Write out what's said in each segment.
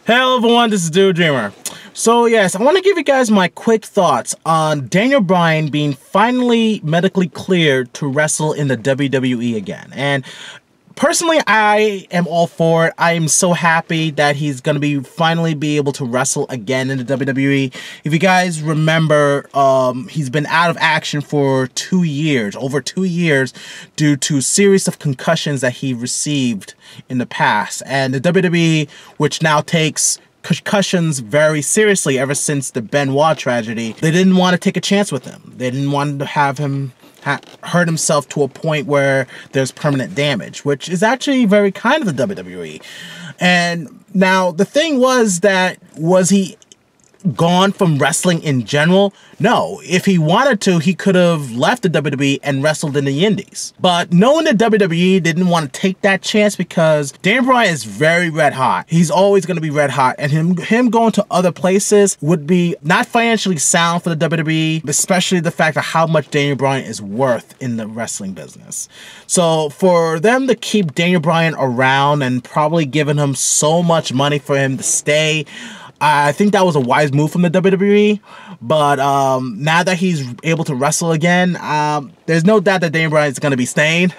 Hello everyone, this is Dude Dreamer. So yes, I want to give you guys my quick thoughts on Daniel Bryan being finally medically cleared to wrestle in the WWE again. And personally, I am all for it. I am so happy that he's going to finally be able to wrestle again in the WWE. If you guys remember, he's been out of action for 2 years, over 2 years, due to a series of concussions that he received in the past. And the WWE, which now takes concussions very seriously ever since the Benoit tragedy, they didn't want to take a chance with him. They didn't want to have him hurt himself to a point where there's permanent damage, which is actually very kind of the WWE. And now the thing was he gone from wrestling in general? No. If he wanted to, he could have left the WWE and wrestled in the indies. But knowing the WWE didn't want to take that chance because Daniel Bryan is very red hot. He's always going to be red hot, and him going to other places would be not financially sound for the WWE, especially the fact of how much Daniel Bryan is worth in the wrestling business. So for them to keep Daniel Bryan around and probably giving him so much money for him to stay, I think that was a wise move from the WWE, but now that he's able to wrestle again, there's no doubt that Daniel Bryan is going to be staying.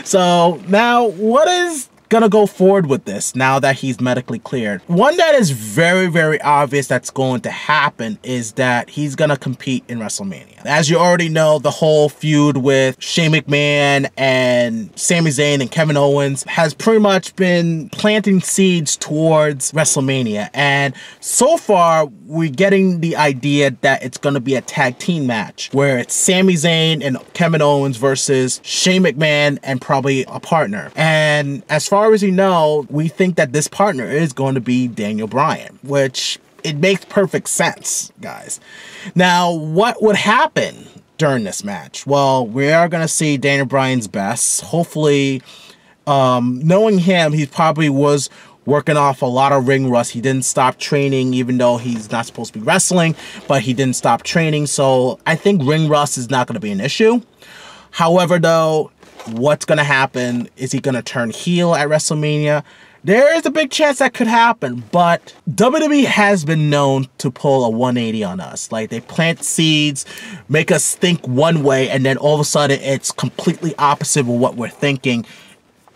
So now, what is going to go forward with this now that he's medically cleared? One that is very, very obvious that's going to happen is that he's going to compete in WrestleMania. As you already know, the whole feud with Shane McMahon and Sami Zayn and Kevin Owens has pretty much been planting seeds towards WrestleMania. And so far, we're getting the idea that it's going to be a tag team match where it's Sami Zayn and Kevin Owens versus Shane McMahon and probably a partner. And as far as you know, we think that this partner is going to be Daniel Bryan, which it makes perfect sense, guys. Now, what would happen during this match? Well, we are going to see Daniel Bryan's best. Hopefully, knowing him, he probably was working off a lot of ring rust. He didn't stop training, even though he's not supposed to be wrestling, but he didn't stop training. So I think ring rust is not going to be an issue. However, though, what's going to happen? Is he going to turn heel at WrestleMania? There is a big chance that could happen, but WWE has been known to pull a 180 on us. Like, they plant seeds, make us think one way, and then all of a sudden it's completely opposite of what we're thinking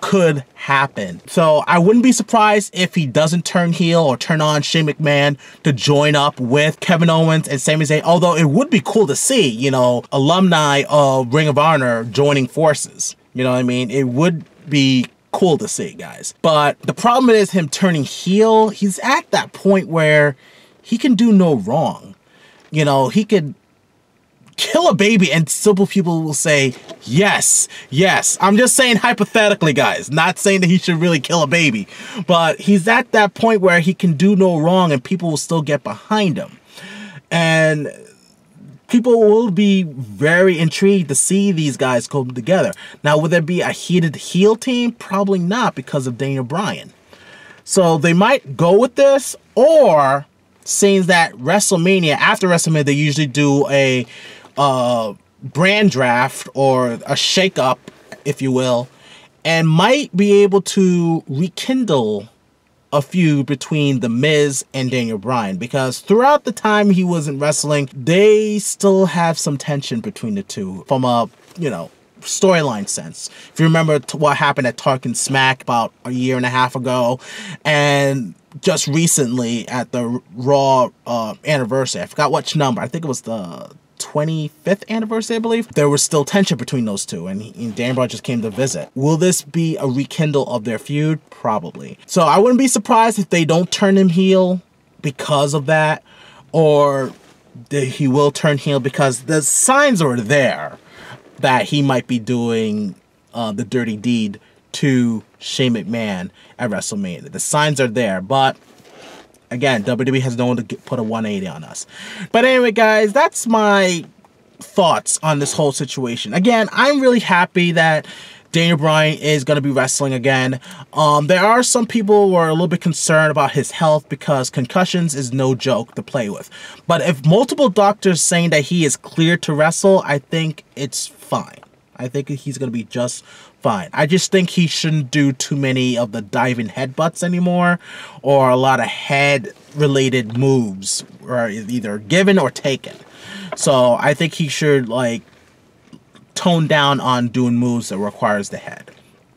could happen. So I wouldn't be surprised if he doesn't turn heel or turn on Shane McMahon to join up with Kevin Owens and Sami Zayn, although it would be cool to see, you know, alumni of Ring of Honor joining forces. You know what I mean? It would be cool to see, guys. But the problem is him turning heel. He's at that point where he can do no wrong. You know, he could kill a baby and simple people will say, yes, yes. I'm just saying hypothetically, guys. Not saying that he should really kill a baby. But he's at that point where he can do no wrong and people will still get behind him. And people will be very intrigued to see these guys come together. Now, would there be a heated heel team? Probably not, because of Daniel Bryan. So they might go with this, or seeing that WrestleMania, after WrestleMania, they usually do a brand draft or a shakeup, if you will, and might be able to rekindle a feud between The Miz and Daniel Bryan, because throughout the time he wasn't wrestling, they still have some tension between the two from a, you know, storyline sense. If you remember what happened at Talking Smack about a year and a half ago, and just recently at the Raw anniversary, I forgot which number, I think it was the 25th anniversary, I believe. There was still tension between those two, and Daniel Bryan just came to visit. Will this be a rekindle of their feud? Probably. So I wouldn't be surprised if they don't turn him heel because of that, or he will turn heel because the signs are there that he might be doing the dirty deed to Shane McMahon at WrestleMania. The signs are there, but again, WWE has known to put a 180 on us. But anyway, guys, that's my thoughts on this whole situation. Again, I'm really happy that Daniel Bryan is going to be wrestling again. There are some people who are a little bit concerned about his health because concussions is no joke to play with. But if multiple doctors saying that he is cleared to wrestle, I think it's fine. I think he's going to be just fine. I just think he shouldn't do too many of the diving headbutts anymore, or a lot of head-related moves, or either given or taken. So I think he should, like, tone down on doing moves that requires the head,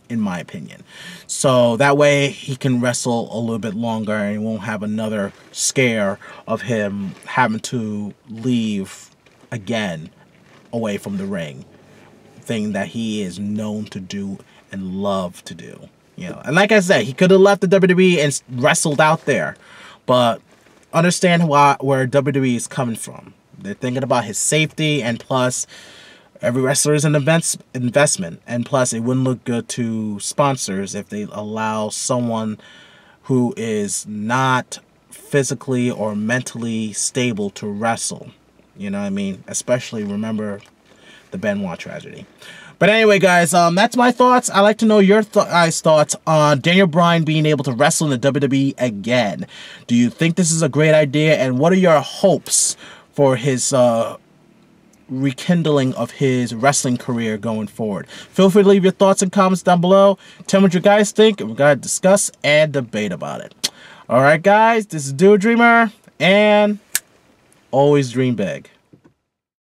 in my opinion. So that way he can wrestle a little bit longer and he won't have another scare of him having to leave again away from the ring, thing that he is known to do and love to do. You know, and like I said, he could have left the WWE and wrestled out there, but understand where WWE is coming from. They're thinking about his safety, and plus, every wrestler is an investment, and plus, it wouldn't look good to sponsors if they allow someone who is not physically or mentally stable to wrestle. You know what I mean? Especially, remember the Benoit tragedy. But anyway, guys, that's my thoughts. I'd like to know your guys' thoughts on Daniel Bryan being able to wrestle in the WWE again. Do you think this is a great idea? And what are your hopes for his rekindling of his wrestling career going forward? Feel free to leave your thoughts and comments down below. Tell me what you guys think, and we're going to discuss and debate about it. Alright, guys, this is Dreamer, and always dream big.